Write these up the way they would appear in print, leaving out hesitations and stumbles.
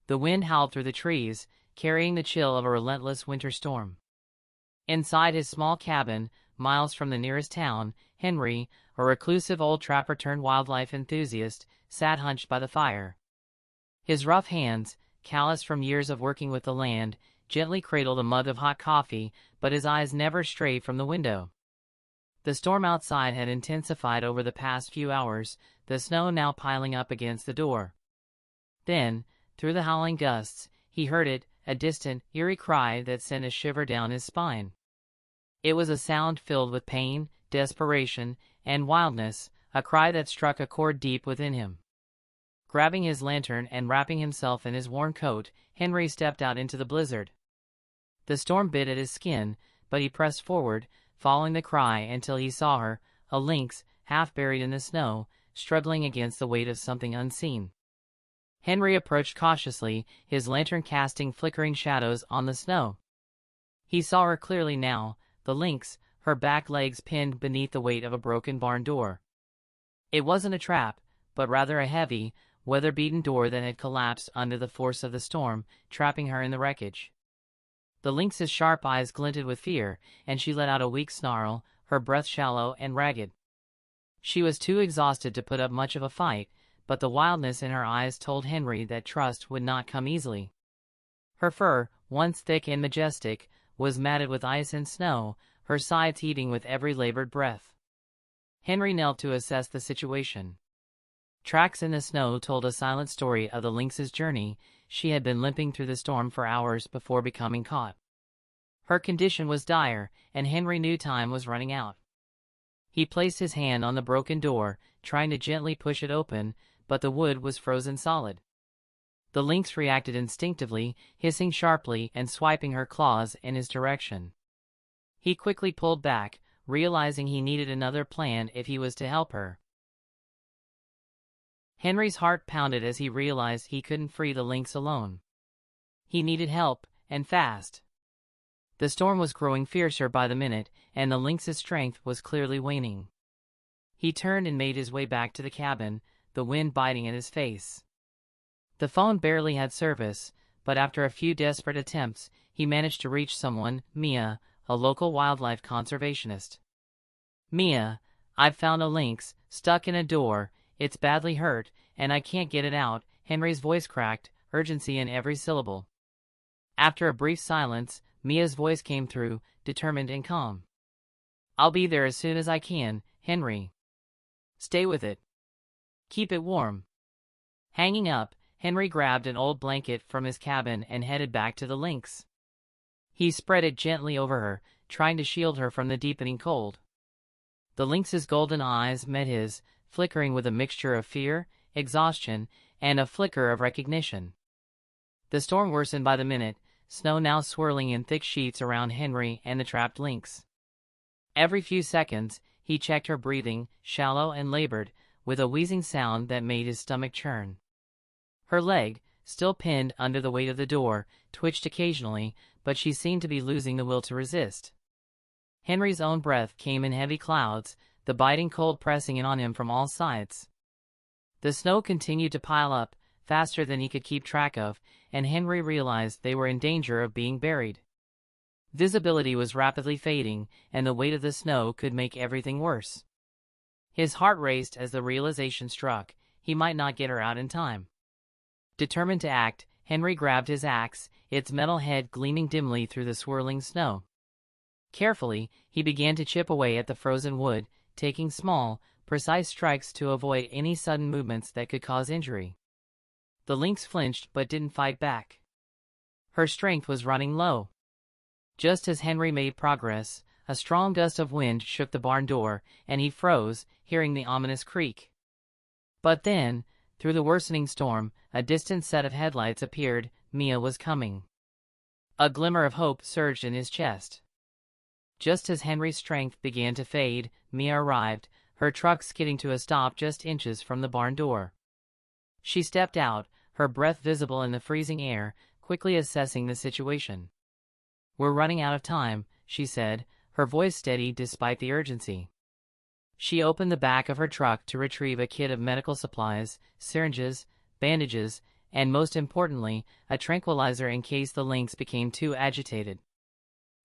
The wind howled through the trees, carrying the chill of a relentless winter storm. Inside his small cabin, miles from the nearest town, Henry, a reclusive old trapper turned wildlife enthusiast, sat hunched by the fire. His rough hands, calloused from years of working with the land, gently cradled a mug of hot coffee, but his eyes never strayed from the window. The storm outside had intensified over the past few hours, the snow now piling up against the door. Then, through the howling gusts, he heard it, a distant, eerie cry that sent a shiver down his spine. It was a sound filled with pain, desperation, and wildness, a cry that struck a chord deep within him. Grabbing his lantern and wrapping himself in his worn coat, Henry stepped out into the blizzard. The storm bit at his skin, but he pressed forward, following the cry until he saw her, a lynx, half buried in the snow, struggling against the weight of something unseen. Henry approached cautiously, his lantern casting flickering shadows on the snow. He saw her clearly now, the lynx, her back legs pinned beneath the weight of a broken barn door. It wasn't a trap, but rather a heavy, weather-beaten door that had collapsed under the force of the storm, trapping her in the wreckage. The lynx's sharp eyes glinted with fear, and she let out a weak snarl, her breath shallow and ragged. She was too exhausted to put up much of a fight, but the wildness in her eyes told Henry that trust would not come easily. Her fur, once thick and majestic, was matted with ice and snow, her sides heaving with every labored breath. Henry knelt to assess the situation. Tracks in the snow told a silent story of the lynx's journey. She had been limping through the storm for hours before becoming caught. Her condition was dire, and Henry knew time was running out. He placed his hand on the broken door, trying to gently push it open, but the wood was frozen solid. The lynx reacted instinctively, hissing sharply and swiping her claws in his direction. He quickly pulled back, realizing he needed another plan if he was to help her. Henry's heart pounded as he realized he couldn't free the lynx alone. He needed help, and fast. The storm was growing fiercer by the minute, and the lynx's strength was clearly waning. He turned and made his way back to the cabin, the wind biting at his face. The phone barely had service, but after a few desperate attempts, he managed to reach someone, Mia, a local wildlife conservationist. "Mia, I've found a lynx, stuck in a door. It's badly hurt, and I can't get it out," Henry's voice cracked, urgency in every syllable. After a brief silence, Mia's voice came through, determined and calm. "I'll be there as soon as I can, Henry. Stay with it. Keep it warm." Hanging up, Henry grabbed an old blanket from his cabin and headed back to the lynx. He spread it gently over her, trying to shield her from the deepening cold. The lynx's golden eyes met his, flickering with a mixture of fear, exhaustion, and a flicker of recognition. The storm worsened by the minute, snow now swirling in thick sheets around Henry and the trapped lynx. Every few seconds, he checked her breathing, shallow and labored, with a wheezing sound that made his stomach churn. Her leg, still pinned under the weight of the door, twitched occasionally, but she seemed to be losing the will to resist. Henry's own breath came in heavy clouds, the biting cold pressing in on him from all sides. The snow continued to pile up, faster than he could keep track of, and Henry realized they were in danger of being buried. Visibility was rapidly fading, and the weight of the snow could make everything worse. His heart raced as the realization struck, he might not get her out in time. Determined to act, Henry grabbed his axe, its metal head gleaming dimly through the swirling snow. Carefully, he began to chip away at the frozen wood, taking small, precise strikes to avoid any sudden movements that could cause injury. The lynx flinched but didn't fight back. Her strength was running low. Just as Henry made progress, a strong gust of wind shook the barn door, and he froze, hearing the ominous creak. But then, through the worsening storm, a distant set of headlights appeared. Mia was coming. A glimmer of hope surged in his chest. Just as Henry's strength began to fade, Mia arrived, her truck skidding to a stop just inches from the barn door. She stepped out, her breath visible in the freezing air, quickly assessing the situation. "We're running out of time," she said, her voice steady despite the urgency. She opened the back of her truck to retrieve a kit of medical supplies, syringes, bandages, and most importantly, a tranquilizer in case the lynx became too agitated.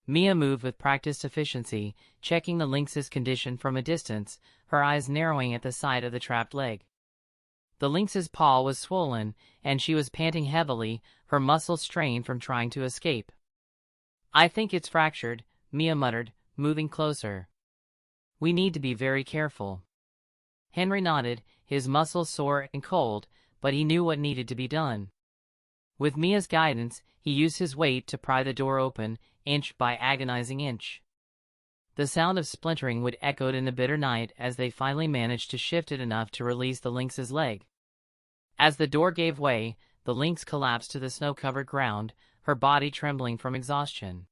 Mia moved with practiced efficiency, checking the lynx's condition from a distance, her eyes narrowing at the sight of the trapped leg. The lynx's paw was swollen, and she was panting heavily, her muscles strained from trying to escape. "I think it's fractured," Mia muttered, moving closer. "We need to be very careful." Henry nodded, his muscles sore and cold, but he knew what needed to be done. With Mia's guidance, he used his weight to pry the door open, inch by agonizing inch. The sound of splintering would echoed in the bitter night as they finally managed to shift it enough to release the lynx's leg. As the door gave way, the lynx collapsed to the snow-covered ground, her body trembling from exhaustion.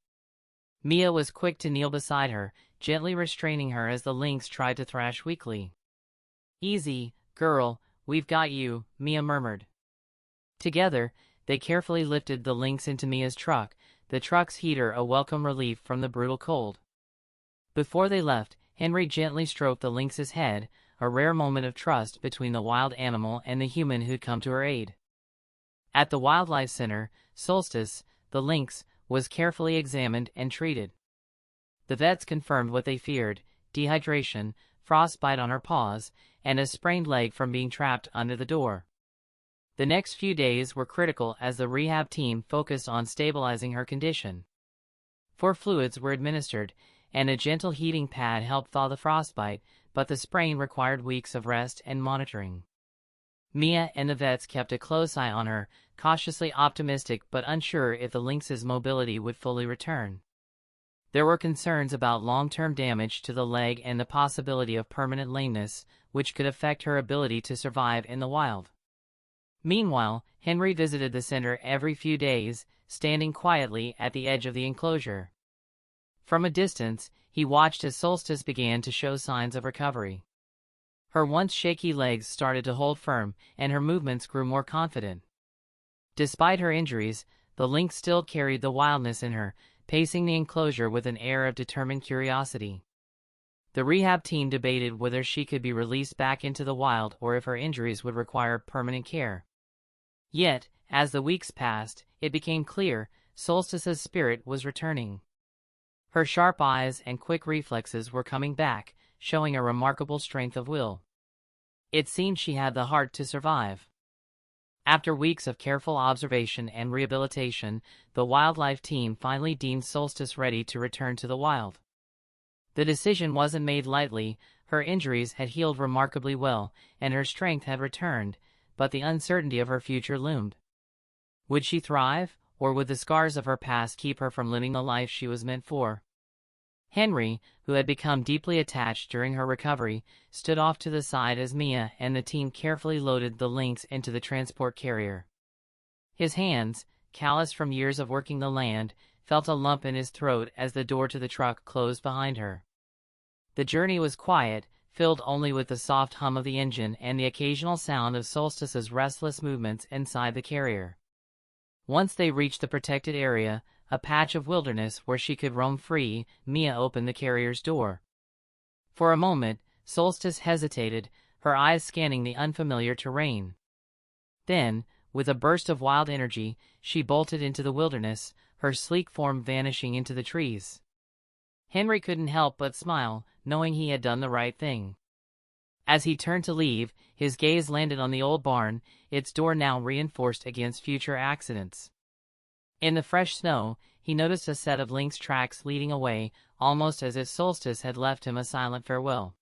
Mia was quick to kneel beside her, gently restraining her as the lynx tried to thrash weakly. "Easy, girl, we've got you," Mia murmured. Together, they carefully lifted the lynx into Mia's truck, the truck's heater a welcome relief from the brutal cold. Before they left, Henry gently stroked the lynx's head, a rare moment of trust between the wild animal and the human who'd come to her aid. At the Wildlife Center, Solstice, the lynx, was carefully examined and treated. The vets confirmed what they feared: dehydration, frostbite on her paws, and a sprained leg from being trapped under the door. The next few days were critical as the rehab team focused on stabilizing her condition. 4 fluids were administered, and a gentle heating pad helped thaw the frostbite, but the sprain required weeks of rest and monitoring. Mia and the vets kept a close eye on her, cautiously optimistic but unsure if the lynx's mobility would fully return. There were concerns about long-term damage to the leg and the possibility of permanent lameness, which could affect her ability to survive in the wild. Meanwhile, Henry visited the center every few days, standing quietly at the edge of the enclosure. From a distance, he watched as Solstice began to show signs of recovery. Her once shaky legs started to hold firm, and her movements grew more confident. Despite her injuries, the lynx still carried the wildness in her, pacing the enclosure with an air of determined curiosity. The rehab team debated whether she could be released back into the wild or if her injuries would require permanent care. Yet, as the weeks passed, it became clear Solstice's spirit was returning. Her sharp eyes and quick reflexes were coming back, showing a remarkable strength of will. It seemed she had the heart to survive. After weeks of careful observation and rehabilitation, the wildlife team finally deemed Solstice ready to return to the wild. The decision wasn't made lightly. Her injuries had healed remarkably well, and her strength had returned, but the uncertainty of her future loomed. Would she thrive, or would the scars of her past keep her from living the life she was meant for? Henry, who had become deeply attached during her recovery, stood off to the side as Mia and the team carefully loaded the lynx into the transport carrier. His hands, calloused from years of working the land, felt a lump in his throat as the door to the truck closed behind her. The journey was quiet, filled only with the soft hum of the engine and the occasional sound of Solstice's restless movements inside the carrier. Once they reached the protected area, a patch of wilderness where she could roam free, Mia opened the carrier's door. For a moment, Solstice hesitated, her eyes scanning the unfamiliar terrain. Then, with a burst of wild energy, she bolted into the wilderness, her sleek form vanishing into the trees. Henry couldn't help but smile, knowing he had done the right thing. As he turned to leave, his gaze landed on the old barn, its door now reinforced against future accidents. In the fresh snow, he noticed a set of lynx tracks leading away, almost as if Solstice had left him a silent farewell.